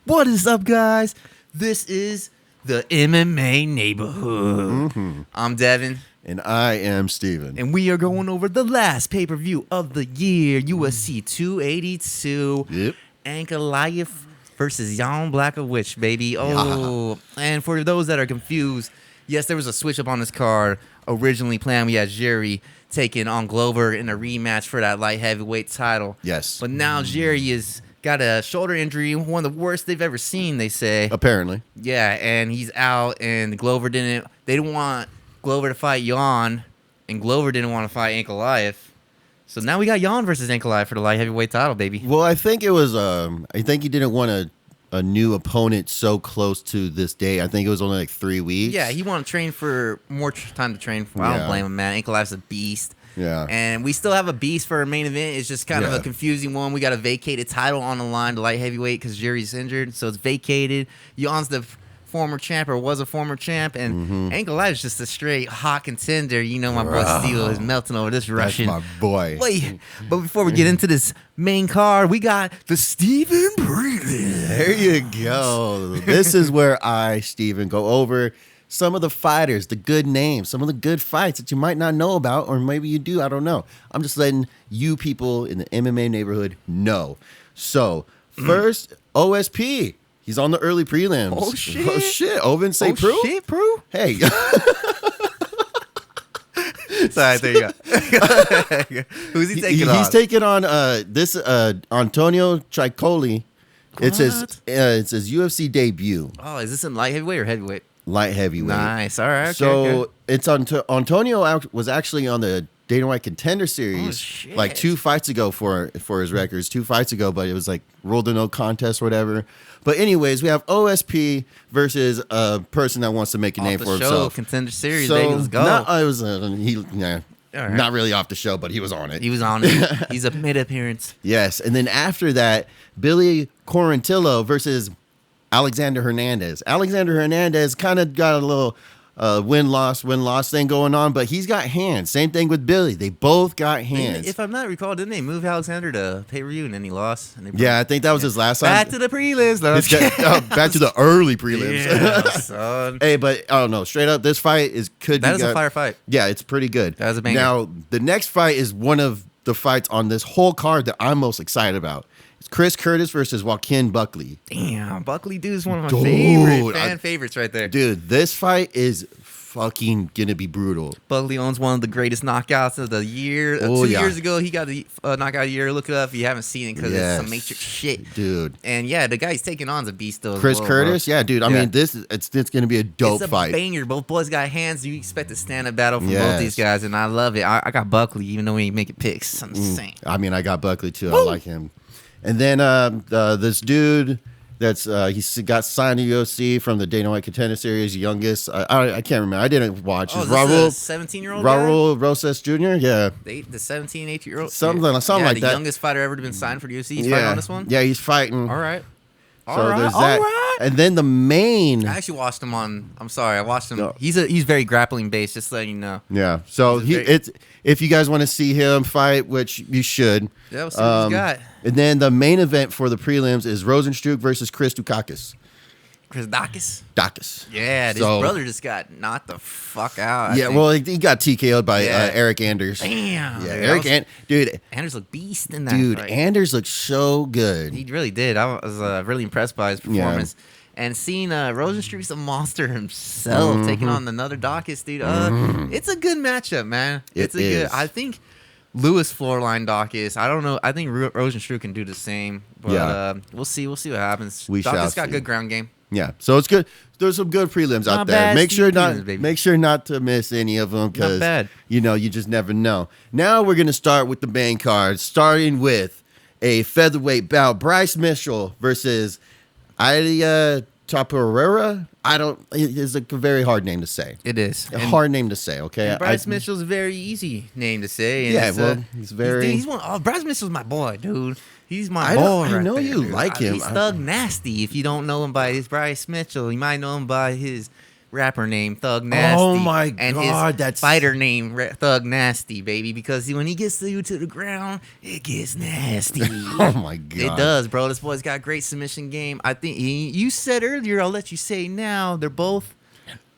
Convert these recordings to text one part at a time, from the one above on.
What is up, guys? This is the MMA Neighborhood. I'm Devin. And I am Steven. And we are going over the last pay-per-view of the year, UFC 282. Yep. Ankalaev versus Jan Blachowicz, baby. Oh, and for those that are confused, yes, there was a switch up on this card. Originally planned, we had Jerry taking on Glover in a rematch for that light heavyweight title. Yes. But now Jerry has got a shoulder injury, one of the worst they've ever seen, they say. Apparently. Yeah, and he's out, and Glover didn't. They didn't want Glover to fight Jan, and Glover didn't want to fight Ankalaev. So now we got Jan versus Ankalaev for the light heavyweight title, baby. Well, I think it was. I think he didn't want a new opponent so close to this day. I think it was only like 3 weeks. Yeah, he wanted to train for more time to train for. I don't blame him, man. Ankalaev's a beast. Yeah. And we still have a beast for our main event. It's just kind of a confusing one. We got a vacated title on the line, the light heavyweight, because Jerry's injured, so it's vacated. Jan's the former champ, or was a former champ, and Ankalaev's just a straight hot contender. You know, my boy Steele is melting over this Russian. That's my boy. Wait, but before we get into this main card, we got the Steven prelims. There you go. This is where I, Steven, go over some of the fighters, the good names, some of the good fights that you might not know about, or maybe you do. I don't know. I'm just letting you people in the MMA neighborhood know. So, first, OSP. He's on the early prelims. Oh, shit. Oh, shit. Ovin St. Preux? Oh, shit, Prue? Hey. Sorry, there you go. Who's he taking on? He's taking on this Antonio Tricoli. It's his UFC debut. Oh, is this in light heavyweight or heavyweight? Light heavyweight. Nice. All right. Okay, so okay. it's Antonio was actually on the Dana White Contender Series like 2 fights ago for his records. 2 fights ago, but it was like ruled a no contest or whatever. But anyways, we have OSP versus a person that wants to make a name for himself. Contender Series, So baby. Let's go. Not really off the show, but he was on it. He was on it. He's a mid-appearance. Yes, and then after that, Billy Quarantillo versus Alexander Hernandez. Alexander Hernandez kind of got a little win-loss thing going on, but he's got hands. Same thing with Billy. They both got hands. If I'm not recalled, didn't they move Alexander to pay-per-view and then he lost? Yeah, I think that was his last time. Back to the prelims. Back to the early prelims. Yeah, son. Hey, but I don't know. Straight up, this fight could be That is a fire fight. Yeah, it's pretty good. That was a banger. Now, the next fight is one of the fights on this whole card that I'm most excited about. It's Chris Curtis versus Joaquin Buckley. Damn, Buckley dude is one of my favorite favorites right there. Dude, this fight is fucking gonna be brutal. Buckley owns one of the greatest knockouts of the year. 2 years ago, he got the knockout of the year. Look it up if you haven't seen it, because it's some Matrix shit, dude. And yeah, the guy he's taking on is a beast though. Chris Curtis, bro. Yeah, dude. I mean, it's gonna be a dope fight. It's a banger. Both boys got hands. You expect a stand-up battle from both these guys, and I love it. I got Buckley, even though he ain't making picks. I'm just saying. I mean, I got Buckley too. Woo! I like him. And then this dude that's he's got signed to UFC from the Dana White Contender Series, youngest. I can't remember. I didn't watch. Oh, is this a 17-year-old Raul Rosas Jr.? Yeah. The 17, 18-year-old? Something like that. The youngest fighter ever to been signed for the UFC. He's fighting on this one? Yeah, he's fighting. All right. There's that. And then the main. I actually watched him on. I'm sorry, I watched him. No. He's very grappling based, just letting you know. Yeah. So if you guys want to see him fight, which you should. Yeah, we'll see what he's got. And then the main event for the prelims is Rosenstruck versus Chris Dukakis. Chris Dukakis? Dukakis. Yeah, his brother just got knocked the fuck out. Well, he got TKO'd by Eric Anders. Damn. Yeah, dude. Anders looked beast in that fight. Anders looked so good. He really did. I was really impressed by his performance. Yeah. And seeing Rosenstruck's a monster himself taking on another Dukakis, dude. It's a good matchup, man. It's a good. I think Lewis floorline Dukakis. I don't know. I think Rosenstruck can do the same. But we'll see. We'll see what happens. Dukakis got good ground game. Yeah, so it's good. There's some good prelims out there. Make sure not to miss any of them, because you just never know. Now we're gonna start with the main card, starting with a featherweight bout: Bryce Mitchell versus Ilia Topuria. It's a very hard name to say. It is a hard name to say. Okay, and Bryce Mitchell's a very easy name to say. And he's very. He's one. Oh, Bryce Mitchell's my boy, dude. He's my boy. I know you like him. He's thug nasty. If you don't know him by his Bryce Mitchell, you might know him by his rapper name Thug Nasty. Oh my and God, his that's fighter name Thug Nasty, baby. Because when he gets you to the ground, it gets nasty. Oh my God, it does, bro. This boy's got great submission game. I think you said earlier. I'll let you say now. They're both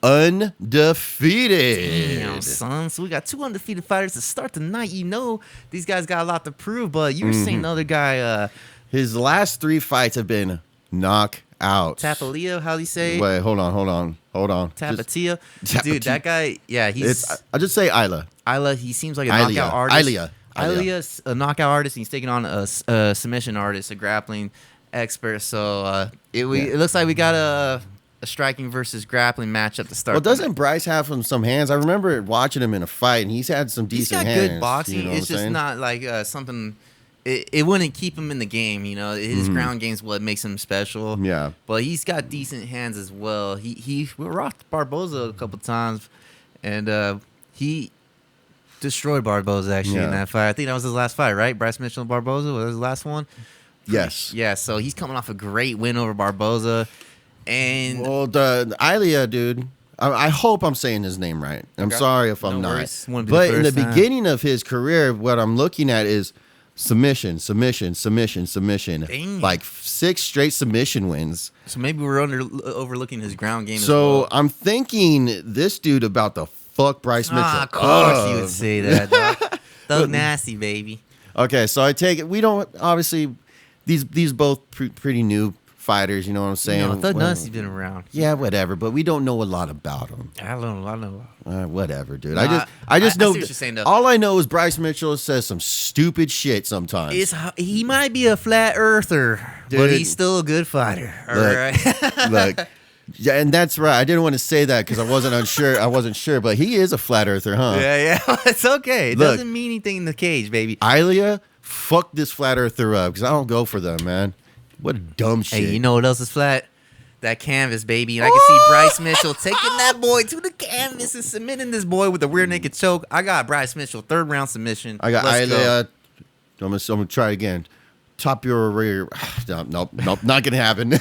undefeated. Damn, son. So we got 2 undefeated fighters to start the night. You know these guys got a lot to prove. But you were saying the other guy. His last 3 fights have been knockouts. Tapalia, how do you say it? Wait, hold on. Tapatia. Dude, that guy, yeah, I'll just say Isla. Isla, he seems like a knockout artist. Ila's a knockout artist, and he's taking on a submission artist, a grappling expert. So it looks like we got a striking versus grappling matchup to start. Well, doesn't Bryce have some hands? I remember watching him in a fight, and he's had some decent hands. He's got good boxing. You know it's just not like something... It wouldn't keep him in the game, you know. His ground game's what makes him special. Yeah, but he's got decent hands as well. We rocked Barboza a couple times, and he destroyed Barboza actually in that fight. I think that was his last fight, right? Bryce Mitchell and Barboza was his last one. Yes. Yeah. So he's coming off a great win over Barboza, and the Ilia dude. I hope I'm saying his name right. I'm sorry if I'm not. But in the beginning of his career, what I'm looking at is submission. Dang. Like 6 straight submission wins. So maybe we're overlooking his ground game. So I'm thinking this dude about to fuck Bryce Mitchell. Of course you would say that, dog. Thug Nasty, baby. Okay, so I take it. We don't obviously these both pretty new fighters. You know what I'm saying? No, Thug Nasty's been around. Yeah, whatever. But we don't know a lot about him. I know. Whatever, dude. I just know. I see what you're saying, though. All I know is Bryce Mitchell says some stupid shit sometimes. He might be a flat earther, dude, but he's still a good fighter. All right. Look. Yeah, and that's right. I didn't want to say that because I wasn't sure, but he is a flat earther, huh? Yeah. It's okay. It doesn't mean anything in the cage, baby. Ilia, fuck this flat earther up because I don't go for them, man. What a dumb shit. Hey, you know what else is flat? That canvas, baby. And I can see Bryce Mitchell taking that boy to the canvas and submitting this boy with a rear naked choke. I got Bryce Mitchell, 3rd round submission. I got Ilia. I'm gonna try again. Top your rear. Nope, not gonna happen.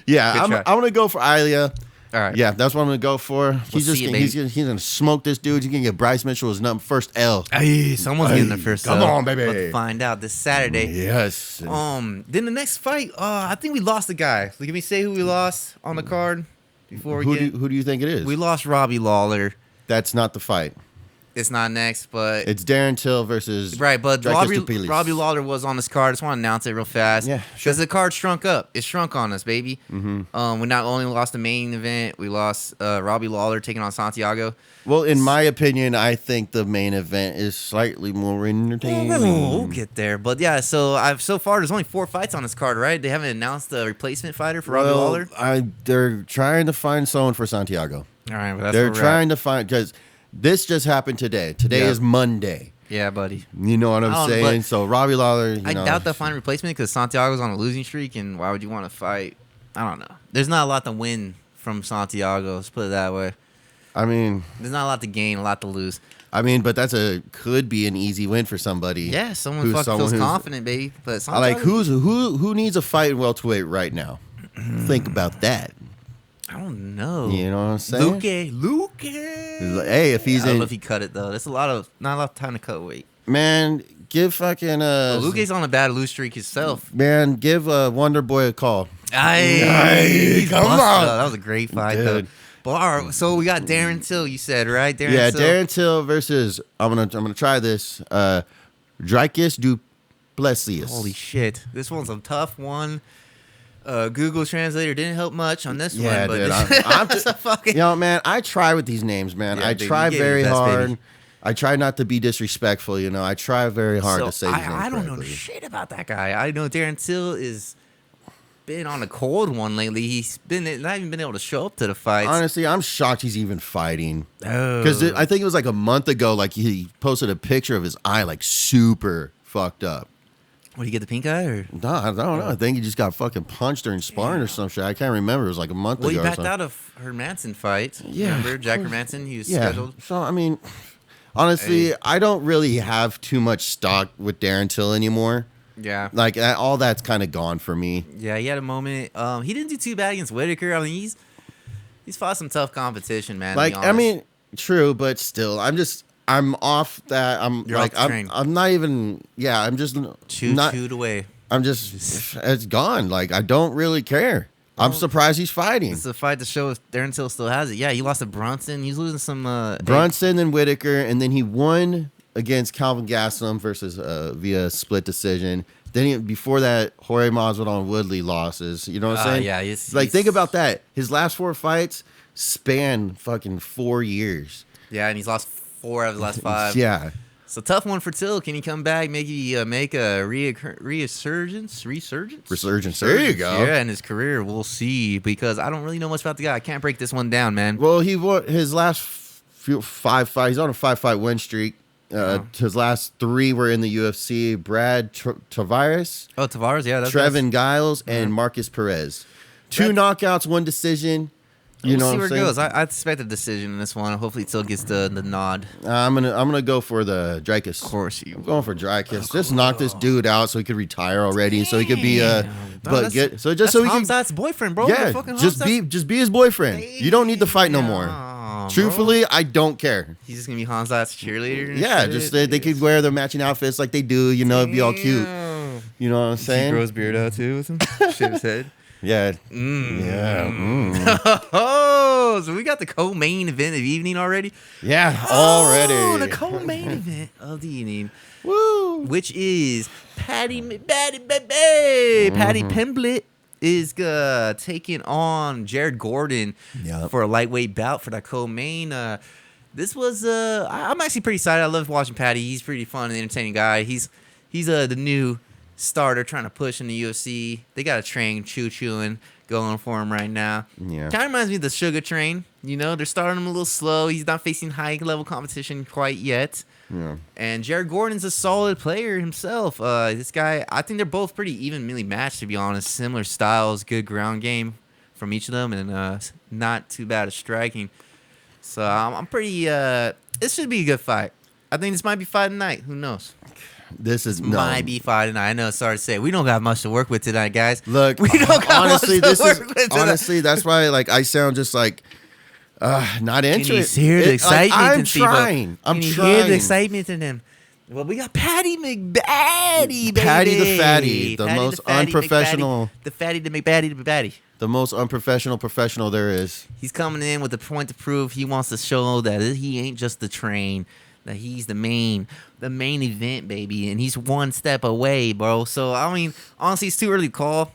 Yeah, I'm gonna go for Ilia. All right. Yeah, that's what I'm gonna go for. He's gonna smoke this dude. He's gonna get Bryce Mitchell his first L. Hey, someone's getting the first L. Come on, baby. Let's find out this Saturday. Yes. Then the next fight, I think we lost a guy. Can we say who we lost on the card before we get? Who do you think it is? We lost Robbie Lawler. That's not the fight. It's not next, but it's Darren Till versus but Robbie Lawler was on this card. I just want to announce it real fast. Yeah, because the card shrunk up. It shrunk on us, baby. Mm-hmm. We not only lost the main event, we lost Robbie Lawler taking on Santiago. Well, in my opinion, I think the main event is slightly more entertaining. We'll get there, but yeah. So far there's only 4 fights on this card, right? They haven't announced the replacement fighter for Robbie Lawler. They're trying to find someone for Santiago. All right, well, they're trying to find because. This just happened today. Today is Monday. Yeah, buddy. You know what I'm saying? So Robbie Lawler, I doubt they'll find a replacement because Santiago's on a losing streak, and why would you want to fight? I don't know. There's not a lot to win from Santiago. Let's put it that way. I mean, there's not a lot to gain, a lot to lose. I mean, but could be an easy win for somebody. Yeah, someone feels confident, baby. But Santiago, who needs a fight in welterweight right now? Think about that. I don't know. You know what I'm saying? Luke. Hey, if he's I don't know if he cut it though. That's not a lot of time to cut weight. Man, give fucking Luke's on a bad lose streak himself. Man, give Wonder Boy a call. Come on. That was a great fight though. But all right, so we got Darren Till, you said, right? Darren Till versus I'm gonna try this. Dricus Duplessis. Holy shit. This one's a tough one. Google Translator didn't help much on this one, but dude, I'm just fucking. Man, I try with these names, man. I try very hard. Baby. I try not to be disrespectful, I try very hard to say these names. I don't know shit about that guy. I know Darren Till is been on a cold one lately. He's not even been able to show up to the fights. Honestly, I'm shocked he's even fighting. Because I think it was like a month ago, like he posted a picture of his eye like super fucked up. What, did he get the pink eye? Or? No, I don't know. I think he just got fucking punched during sparring or some shit. I can't remember. It was like a month ago. Well, he backed out of Hermanson fight. Yeah. Remember Jack Hermanson? He was scheduled. So, I mean, honestly, I don't really have too much stock with Darren Till anymore. Yeah. Like, all that's kind of gone for me. Yeah, he had a moment. He didn't do too bad against Whitaker. I mean, He's fought some tough competition, man. Like, I mean, true, but still, I'm off that. I'm not even. Yeah, I'm just chewed away. I'm just. It's gone. Like, I don't really care. I'm surprised he's fighting. It's a fight to show if Darren Till still has it. Yeah, he lost to Brunson. He's losing some. Brunson and Whitaker, and then he won against Calvin Gastelum versus via split decision. Then before that, Jorge Masvidal and Woodley losses. You know what I'm saying? Yeah, he's think about that. His last 4 fights span fucking 4 years. Yeah, and he's lost 4 out of the last 5. Yeah. It's a tough one for Till. Can he come back? Maybe make a resurgence? There you go. Yeah, in his career, we'll see. Because I don't really know much about the guy. I can't break this one down, man. Well, he won his last 5 fights. He's on a 5-fight win streak. His last 3 were in the UFC. Brad Tavares. Oh, Tavares, yeah. That's Trevin Giles and Marcus Perez. 2 knockouts, 1 decision. We'll see where it goes. I expect a decision in this one. Hopefully, Till gets the nod. I'm gonna go for the Dricus. Of course, I'm going for Dricus. Just knock this dude out so he could retire already. So he could be Hamzat's boyfriend, bro. Yeah, just be his boyfriend. You don't need to fight no more. Truthfully, I don't care. He's just gonna be Hamzat's cheerleader. Yeah, just they could wear their matching outfits like they do. You know, it'd be all cute. You know what I'm saying? He grows beard out too with him. Shave his head. Yeah. Oh, so we got the co-main event of the evening already? Yeah, already. Oh, the co-main event of the evening. Woo. Which is Patty Pimblett is taking on Jared Gordon for a lightweight bout for that co-main. This was I'm actually pretty excited. I love watching Patty. He's pretty fun and entertaining guy. He's the new starter trying to push in the UFC. They got a train chewing going for him right now. Yeah, kind of reminds me of the Sugar Train. You know, they're starting him a little slow. He's not facing high level competition quite yet. Yeah. And Jared Gordon's a solid player himself. This guy, I think they're both pretty evenly matched, to be honest. Similar styles, good ground game from each of them, and not too bad at striking. So I'm pretty. This should be a good fight. I think this might be fight night. Who knows? Might be fight tonight. I know. Sorry to say, we don't got much to work with tonight, guys. Look, we don't got honestly, much to work with tonight. Honestly, that's why I sound just like not interested. Can you hear the excitement? I'm trying. Can you hear the excitement in him? Well, we got Patty McBatty, baby. Patty the Fatty, the most unprofessional. The Fatty the McBatty. The most unprofessional professional there is. He's coming in with a point to prove. He wants to show that he ain't just the train. That he's the main event, baby, and he's one step away, bro. So I mean, honestly, it's too early to call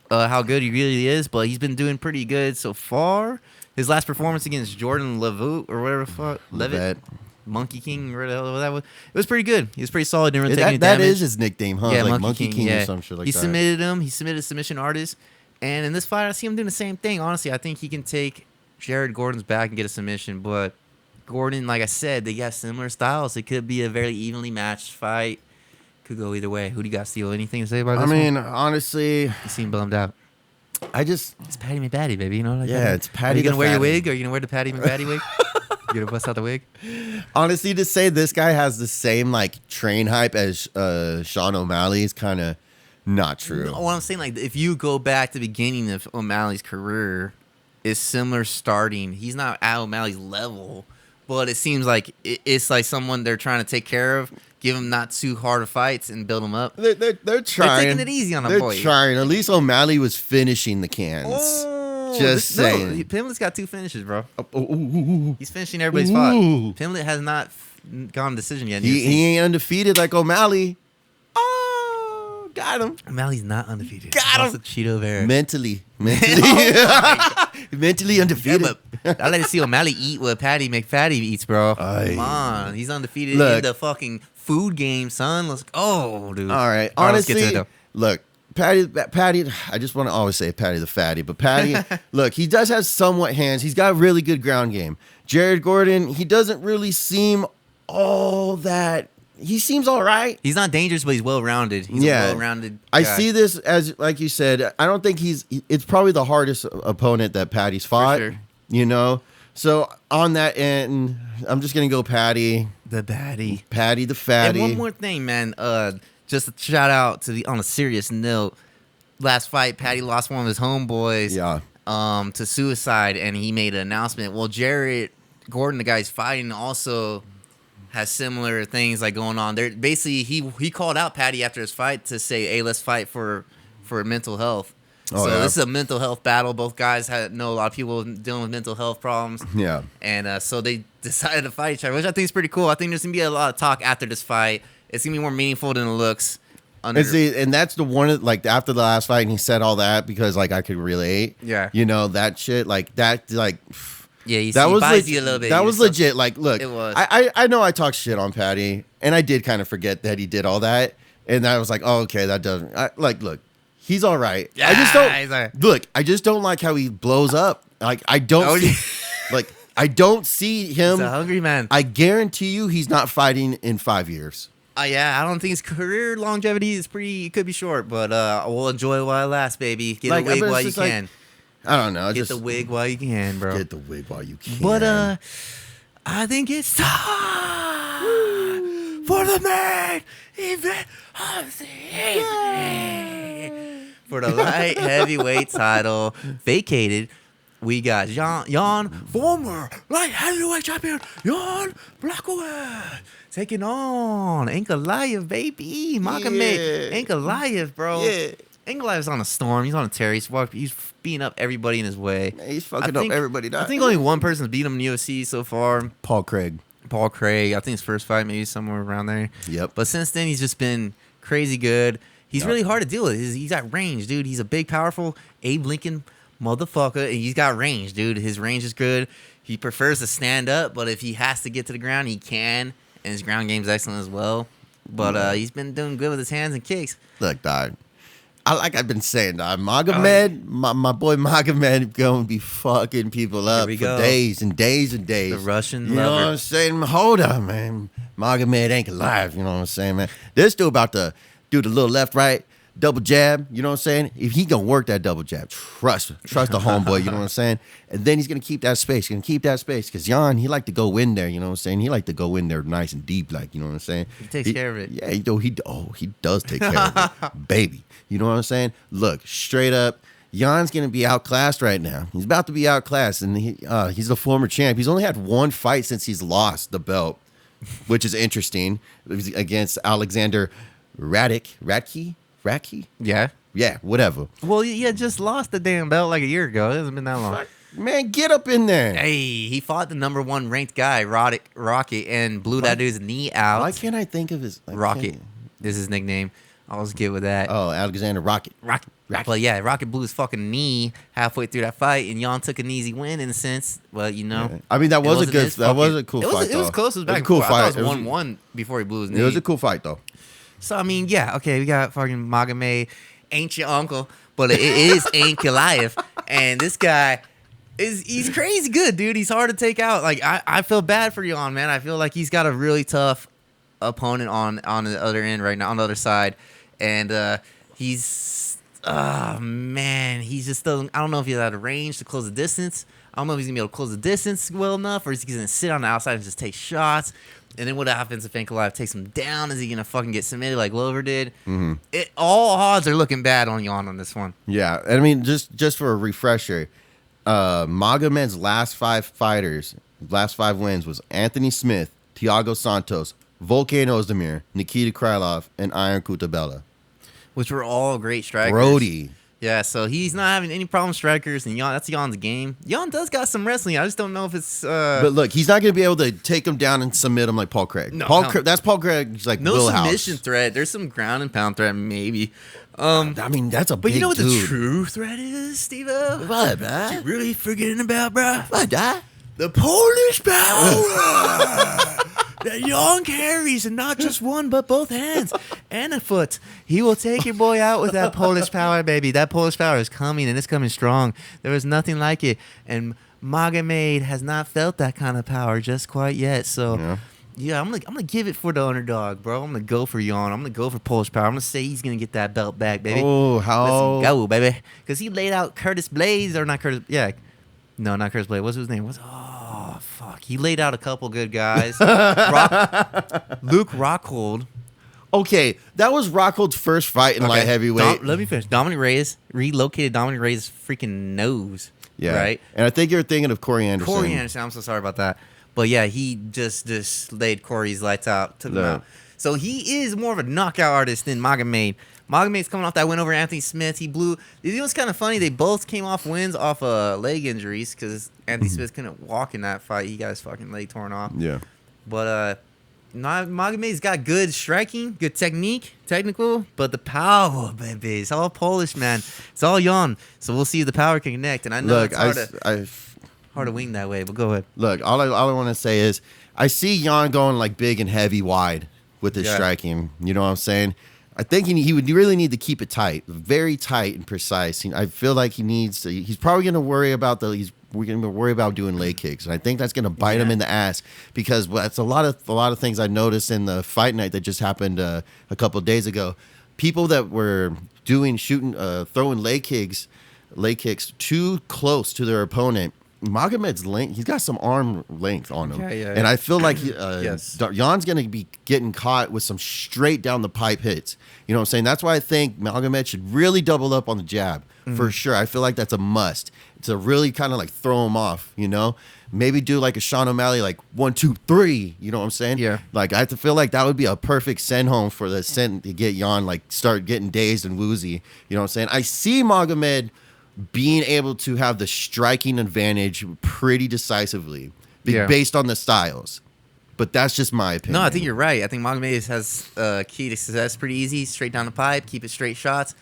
how good he really is, but he's been doing pretty good so far. His last performance against Jordan Levitt or whatever the fuck, Levitt, Monkey King, whatever the hell that was, it was pretty good. He was pretty solid. Didn't really take any damage. That is his nickname, huh? Yeah, like Monkey King or some shit like that. He submitted him. He submitted submission artist, and in this fight, I see him doing the same thing. Honestly, I think he can take Jared Gordon's back and get a submission, but Gordon, like I said, they got similar styles. It could be a very evenly matched fight. Could go either way. Who do you got, Steele? Anything to say about this? I mean, honestly, you seem bummed out. It's Patty McBatty, baby. You know, like yeah, it's Patty. Are you gonna wear your wig? Are you gonna wear the Patty McBatty wig? You gonna bust out the wig? Honestly, to say this guy has the same train hype as Sean O'Malley is kind of not true. No, what I'm saying, if you go back to the beginning of O'Malley's career, is similar starting. He's not at O'Malley's level. But it seems like it's like someone they're trying to take care of, give him not too hard of fights, and build him up. They're trying. They're taking it easy on him. They're trying. At least O'Malley was finishing the cans. Just saying. No, Pimlet's got 2 finishes, bro. He's finishing everybody's fight. Pimlet has not gone decision yet. He ain't undefeated like O'Malley. Oh, got him. O'Malley's not undefeated. Got him. Cheeto Vera. Mentally undefeated. Yeah, but I like to see O'Malley eat what Patty McFatty eats, bro. Come on. He's undefeated in the fucking food game, son. Let's go, dude. All right. Honestly, look, Patty, I just want to always say Patty the Fatty, but Patty, look, he does have somewhat hands. He's got really good ground game. Jared Gordon, he doesn't really seem all that. He seems all right. He's not dangerous, but he's well-rounded. He's a well-rounded guy. I see this as, like you said, I don't think it's probably the hardest opponent that Patty's fought. For sure. You know? So, on that end, I'm just going to go Patty. The Patty. Patty the Fatty. And one more thing, man. Just a shout out to on a serious note. Last fight, Patty lost one of his homeboys. Yeah. to suicide, and he made an announcement. Well, Jared Gordon, the guy's fighting, also has similar things like going on. There, basically, he called out Patty after his fight to say, "Hey, let's fight for mental health." This is a mental health battle. Both guys know a lot of people dealing with mental health problems. Yeah. And so they decided to fight each other, which I think is pretty cool. I think there's going to be a lot of talk after this fight. It's going to be more meaningful than it looks. And that's the one, like, after the last fight, and he said all that because, like, I could relate. Yeah. You know, that shit, like, that, like... Yeah, he was buys you a little bit. That was legit. Like, look, it was. I know I talked shit on Patty, and I did kind of forget that he did all that. And I was like, oh, okay, that doesn't... look. He's all right. Yeah, I just don't look. I just don't like how he blows up. Like I don't I don't see him. He's a hungry man. I guarantee you, he's not fighting in 5 years. Yeah, I don't think his career longevity is pretty. It could be short, but we'll enjoy it while it lasts, baby. Get a wig while you can. I don't know. Get the wig while you can, bro. Get the wig while you can. But I think it's time for the main event of the evening. For the light heavyweight title vacated, we got Jan, former light heavyweight champion, Jan Blachowicz, taking on Ankalaev, baby. Magomed Ankalaev, bro. Yeah. Ankalaev's on a storm. He's on a tear. He's beating up everybody in his way. He's fucking up everybody. I think only one person's beat him in the UFC so far. Paul Craig. I think his first fight, maybe somewhere around there. Yep. But since then, he's just been crazy good. He's really hard to deal with. He's got range, dude. He's a big, powerful Abe Lincoln motherfucker. And he's got range, dude. His range is good. He prefers to stand up, but if he has to get to the ground, he can. And his ground game's excellent as well. But he's been doing good with his hands and kicks. Look, dog. I've been saying, dog. Magomed, my boy Magomed, going to be fucking people up for days and days and days. The Russian You know what I'm saying? Hold on, man. Magomed ain't alive. You know what I'm saying, man? This dude about to do the little left, right, double jab. You know what I'm saying? If he gonna work that double jab, trust the homeboy. You know what I'm saying? And then he's gonna keep that space. Because Jan, he like to go in there. You know what I'm saying? He like to go in there nice and deep, like, you know what I'm saying? He takes care of it. Yeah, he does take care of it, baby. You know what I'm saying? Look, straight up, Jan's gonna be outclassed right now. He's about to be outclassed, and he's the former champ. He's only had one fight since he's lost the belt, which is interesting. It was against Alexander Radke? Yeah, whatever. Well, he just lost the damn belt like a year ago. It hasn't been that long. Man, get up in there. Hey, he fought the number one ranked guy, Rocket, and blew that dude's knee out. Why can't I think of his... Rocket. This is his nickname. I always get with that. Oh, Alexander Rocket. Rocket. But yeah, Rocket blew his fucking knee halfway through that fight, and Jan took an easy win in a sense. But, you know. Yeah. I mean, that was a cool fight, It was close. It was back and cool forth. I thought it was 1-1 before he blew his knee. It was a cool fight, though. So, I mean, yeah, okay, we got fucking Magomed, ain't your uncle, but it is Ankalaev, and this guy, he's crazy good, dude. He's hard to take out. Like, I feel bad for Jan, man. I feel like he's got a really tough opponent on the other end right now, on the other side, and he's, man, he's just doesn't, I don't know if he's out of range to close the distance. I don't know if he's going to be able to close the distance well enough, or is he going to sit on the outside and just take shots. And then what happens if Ankalaev takes him down? Is he going to fucking get submitted like Glover did? Mm-hmm. All odds are looking bad on Jan on this one. Yeah, I mean, just for a refresher, Magomed's last 5 wins was Anthony Smith, Thiago Santos, Volkan Ozdemir, Nikita Krylov, and Iron Kutabella. Which were all great strikers. Brody. Yeah, so he's not having any problem strikers, and that's Jan's game. Jan does got some wrestling. I just don't know if it's... But look, he's not going to be able to take him down and submit him like Paul Craig. No, that's Paul Craig's like no wheelhouse. Submission threat. There's some ground and pound threat, maybe. I mean, that's a big But you know what dude. the true threat is, Steve-O? What, bro? You really forgetting about, bro? What, that? The Polish power that Jan carries, and not just one, but both hands and a foot. He will take your boy out with that Polish power, baby. That Polish power is coming, and it's coming strong. There is nothing like it, and Magomed has not felt that kind of power just quite yet. So, yeah, I'm gonna give it for the underdog, bro. I'm gonna go for Jan. I'm gonna go for Polish power. I'm gonna say he's gonna get that belt back, baby. Oh, how? Let's go, baby. Because he laid out Curtis Blaze, or not Curtis. Yeah. No, not Curtis Blade. What's his name? Oh, fuck. He laid out a couple good guys. Luke Rockhold Okay, that was Rockhold's first fight in light heavyweight. Let me finish. Dominic Reyes relocated Dominic Reyes' freaking nose. Yeah. Right? And I think you're thinking of Corey Anderson. Corey Anderson. I'm so sorry about that. But yeah, he just laid Corey's lights out, took him out. So he is more of a knockout artist than Magomed. Magomed's coming off that win over Anthony Smith. He blew. You know what's kind of funny? They both came off wins off leg injuries because Anthony Smith couldn't walk in that fight. He got his fucking leg torn off. Yeah. But Magomed's got good striking, good technical, but the power, baby, it's all Polish, man. It's all Jan. So we'll see if the power can connect. And I know it's hard to wing that way, but go ahead. Look, all I want to say is I see Jan going like big and heavy wide with his striking. You know what I'm saying? I think he would really need to keep it tight, very tight and precise. I feel like he needs to. He's probably going to worry about we're going to worry about doing leg kicks, and I think that's going to bite him in the ass because that's a lot of things I noticed in the fight night that just happened a couple of days ago. People that were throwing leg kicks too close to their opponent. Magomed's length, he's got some arm length on him. And I feel like Jan's going to be getting caught with some straight down the pipe hits. You know what I'm saying? That's why I think Magomed should really double up on the jab for sure. I feel like that's a must to really kind of like throw him off, you know? Maybe do like a Sean O'Malley, like 1, 2, 3. You know what I'm saying? Yeah. Like I have to feel like that would be a perfect send home for the send to get Jan like start getting dazed and woozy. You know what I'm saying? I see Magomed being able to have the striking advantage pretty decisively based on the styles. But that's just my opinion. No, I think you're right. I think Magomed has key to success pretty easy. Straight down the pipe, keep it straight shots,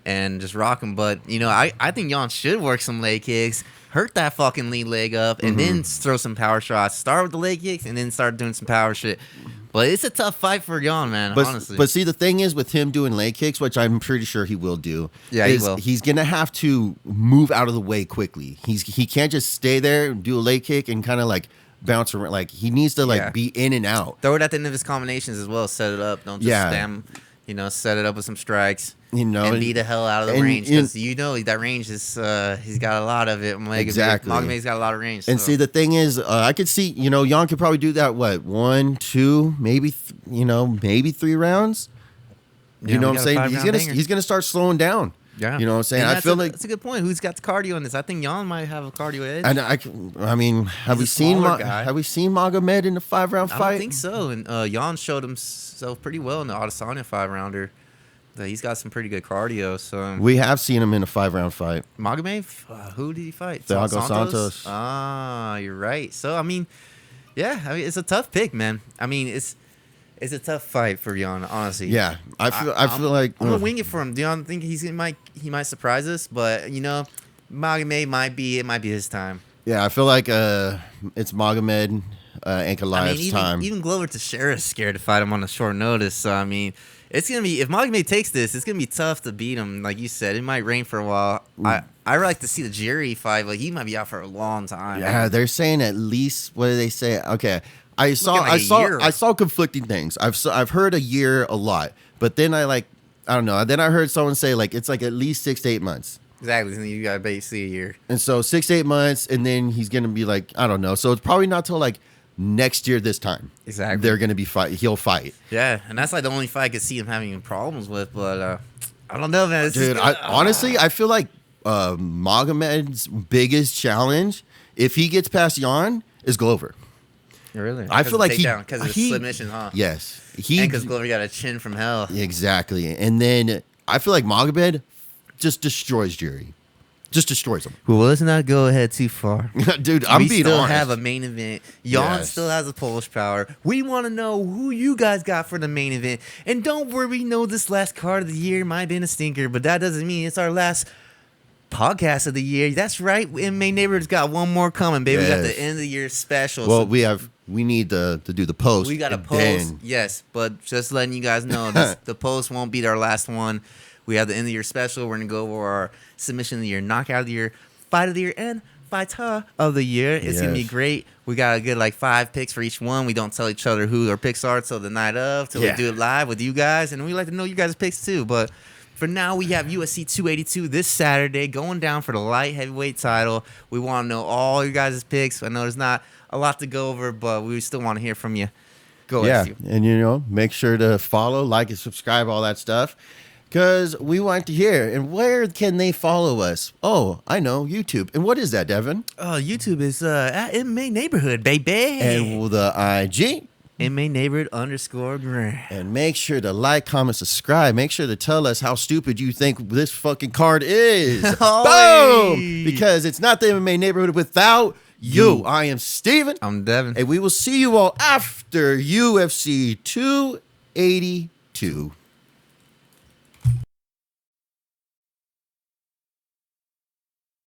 and just rock them. But, you know, I think Jan should work some leg kicks, hurt that fucking lead leg up, and then throw some power shots. Start with the leg kicks, and then start doing some power shit. But it's a tough fight for Jan, man, honestly. But see, the thing is with him doing leg kicks, which I'm pretty sure he will do. Yeah, he will. He's going to have to move out of the way quickly. He can't just stay there and do a leg kick and kind of like bounce around. Like he needs to be in and out. Throw it at the end of his combinations as well. Set it up. Don't just spam. You know, set it up with some strikes. You know, and beat the hell out of the range because you know that range is he's got a lot of it. Exactly, Magomed's got a lot of range. And see, the thing is, I could see Jan could probably do that. 1, 2, maybe 3 rounds. You know what I'm saying? He's gonna start slowing down. Yeah, you know what I'm saying. I feel like that's a good point. Who's got the cardio in this? I think Jan might have a cardio edge. And I mean, have we seen Magomed in the 5-round fight? I don't think so. And Jan showed himself pretty well in the Adesanya 5-rounder. He's got some pretty good cardio. So we have seen him in a 5-round fight. Magomed, who did he fight? Thiago Santos. Ah, you're right. So I mean, it's a tough pick, man. I mean, it's a tough fight for Jan, honestly. Yeah, I feel like I'm gonna wing it for him. Do you think he might surprise us? But Magomed might be his time. Yeah, I feel like it's Magomed Ankalaev's time. Even Glover Teixeira is scared to fight him on a short notice. So I mean, it's gonna be if Magomed takes this, it's gonna be tough to beat him. Like you said, it might rain for a while. I like to see the Jerry fight. Like he might be out for a long time. Yeah, they're saying at least what do they say? Okay. I saw conflicting things. I've heard a year a lot, but then I don't know. Then I heard someone say like it's like at least 6 to 8 months. Exactly. So you got basically a year. And so 6 to 8 months, and then he's gonna be like I don't know. So it's probably not till like next year this time. Exactly. They're gonna be He'll fight. Yeah, and that's like the only fight I could see him having problems with. But I don't know, man. Dude, honestly, I feel like Magomed's biggest challenge, if he gets past Jan, is Glover. Really? I feel like because of the submission, huh? Yes, because Glover got a chin from hell. Exactly, and then I feel like Magomed just destroys Jerry, just destroys him. Well, let's not go ahead too far, dude. I'm being honest. We still have a main event. Jan still has a Polish power. We want to know who you guys got for the main event, and don't worry, we know this last card of the year might have been a stinker, but that doesn't mean it's our last podcast of the year. That's right. MMA Neighborhood's got one more coming, baby. Yes. We got the end of the year special. Well, we need to do the post. We got a post, yes, but just letting you guys know, the post won't be our last one. We have the end of the year special. We're gonna go over our submission of the year, knockout of the year, fight of the year, and fighter of the year. It's gonna be great. We got a good 5 picks for each one. We don't tell each other who our picks are till the night of, till we do it live with you guys, and we like to know you guys' picks too. But for now, we have UFC 282 this Saturday going down for the light heavyweight title. We want to know all your guys' picks. I know there's not a lot to go over, but we still want to hear from you. Go SU. And, make sure to follow, like, and subscribe, all that stuff. Because we want to hear. And where can they follow us? Oh, I know, YouTube. And what is that, Devin? YouTube is at MMA Neighborhood, baby. And the IG? MMA Neighborhood _. And make sure to like, comment, subscribe. Make sure to tell us how stupid you think this fucking card is. Boom! Because it's not the MMA Neighborhood without you. I am Steven. I'm Devin. And we will see you all after UFC 282.